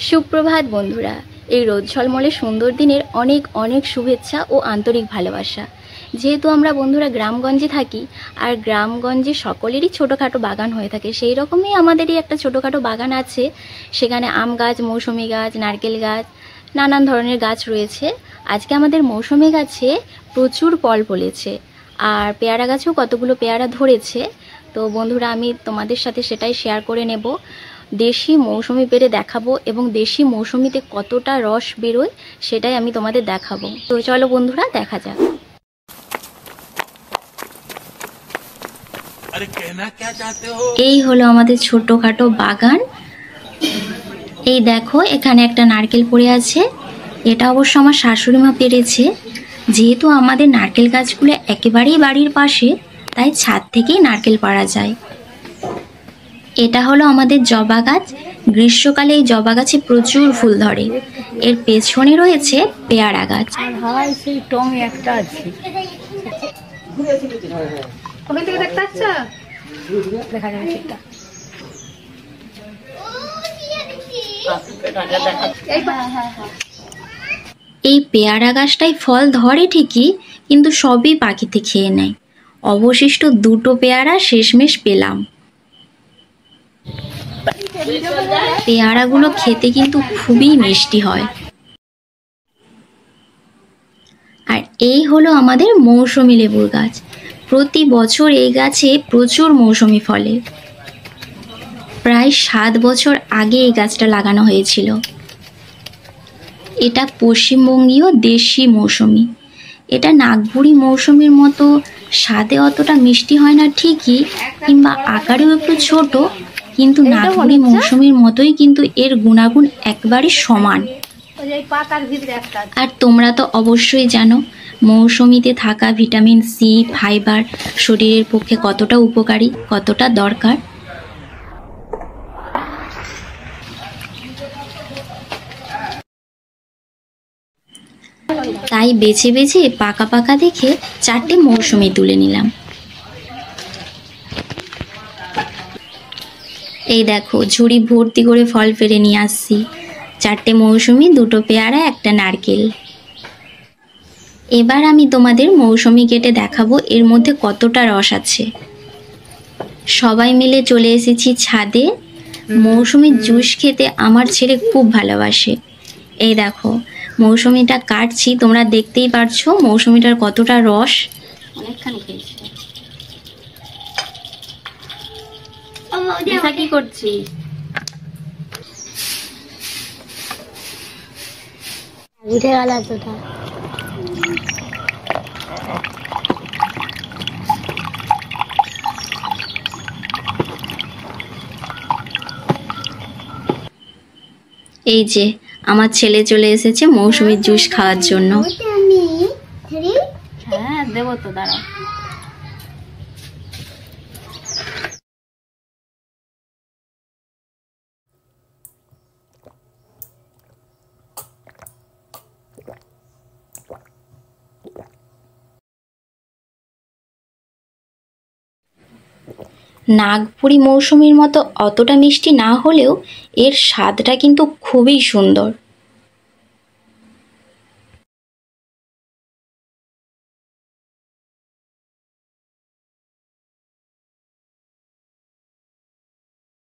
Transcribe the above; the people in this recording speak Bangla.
সুপ্রভাত বন্ধুরা, এই রোদ ঝলমলে সুন্দর দিনের অনেক অনেক শুভেচ্ছা ও আন্তরিক ভালোবাসা। যেহেতু আমরা বন্ধুরা গ্রামগঞ্জে থাকি, আর গ্রামগঞ্জে সকলেরই ছোটোখাটো বাগান হয়ে থাকে, সেই রকমই আমাদেরই একটা ছোটোখাটো বাগান আছে। সেখানে আম গাছ, মৌসুমি গাছ, নারকেল গাছ, নানান ধরনের গাছ রয়েছে। আজকে আমাদের মৌসুমি গাছে প্রচুর ফল ফলেছে, আর পেয়ারা গাছেও কতগুলো পেয়ারা ধরেছে। তো বন্ধুরা, আমি তোমাদের সাথে সেটাই শেয়ার করে নেব। দেশি মৌসুমি পেরে দেখাবো, এবং দেশি মৌসুমিতে কতটা রস বেরোয় সেটাই আমি তোমাদের দেখাবো। তো চলো বন্ধুরা, দেখা যাক। এই হলো আমাদের ছোট্টখাটো বাগান। এই দেখো, এখানে একটা নারকেল পড়ে আছে। এটা অবশ্য আমার শাশুড়ি মা পেরেছে। যেহেতু আমাদের নারকেল গাছগুলো একেবারেই বাড়ির পাশে, তাই ছাদ থেকেই নারকেল পাড়া যায়। এটা হলো আমাদের জবা গাছ। গ্রীষ্মকালে এই জবা গাছে প্রচুর ফুল ধরে। এর পেছনে রয়েছে পেয়ারা গাছ। এই পেয়ারা গাছটাই ফল ধরে ঠিকই, কিন্তু সবই পাখিতে খেয়ে নেয়। অবশিষ্ট দুটো পেয়ারা শেষমেশ পেলাম। পেয়ারাগুলো খেতে কিন্তু খুবই মিষ্টি হয়। আর এই হলো আমাদের মৌসুমি লেবুর গাছ। প্রতি বছর এই গাছে প্রচুর মৌসুমি ফলে। প্রায় 7 বছর আগে এই গাছটা লাগানো হয়েছিল। এটা পশ্চিমবঙ্গীয় দেশি মৌসুমি। এটা নাগপুরি মৌসুমির মতো স্বাদে অতটা মিষ্টি হয় না ঠিকই, কিংবা আকারেও একটু ছোট, কিন্তু নাগপুরি মৌসুমির মতোই কিন্তু এর গুণাগুণ একবারে সমান। আর তোমরা তো অবশ্যই জানো মৌসুমিতে থাকা ভিটামিন সি, ফাইবার শরীরের পক্ষে কতটা উপকারী, কতটা দরকার। তাই বেছে বেছে পাকা পাকা দেখে 4টে মৌসুমি তুলে নিলাম। এই দেখো, ঝুড়ি ভর্তি করে ফল পেড়ে নিয়ে আসছি। 4টে মৌসুমি, 2টো পেয়ারা, একটা নারকেল। এবার আমি তোমাদের মৌসুমি কেটে দেখাবো এর মধ্যে কতটা রস আছে। সবাই মিলে চলে এসেছি ছাদে। মৌসুমির জুস খেতে আমার ছেলে খুব ভালোবাসে। এই দেখো, মৌসুমিটা কাটছি, তোমরা দেখতেই পারছো মৌসুমিটার কতটা রস। অনেকখানি খেয়েছি। কি করছি? উঠে গেল এতটা। এই যে আমার ছেলে চলে এসেছে মৌসুমির জুস খাওয়ার জন্য। হ্যাঁ, দেবো তো, দাঁড়াও। নাগপুরি মৌসুমির মতো অতটা মিষ্টি না হলেও এর স্বাদটা কিন্তু খুবই সুন্দর।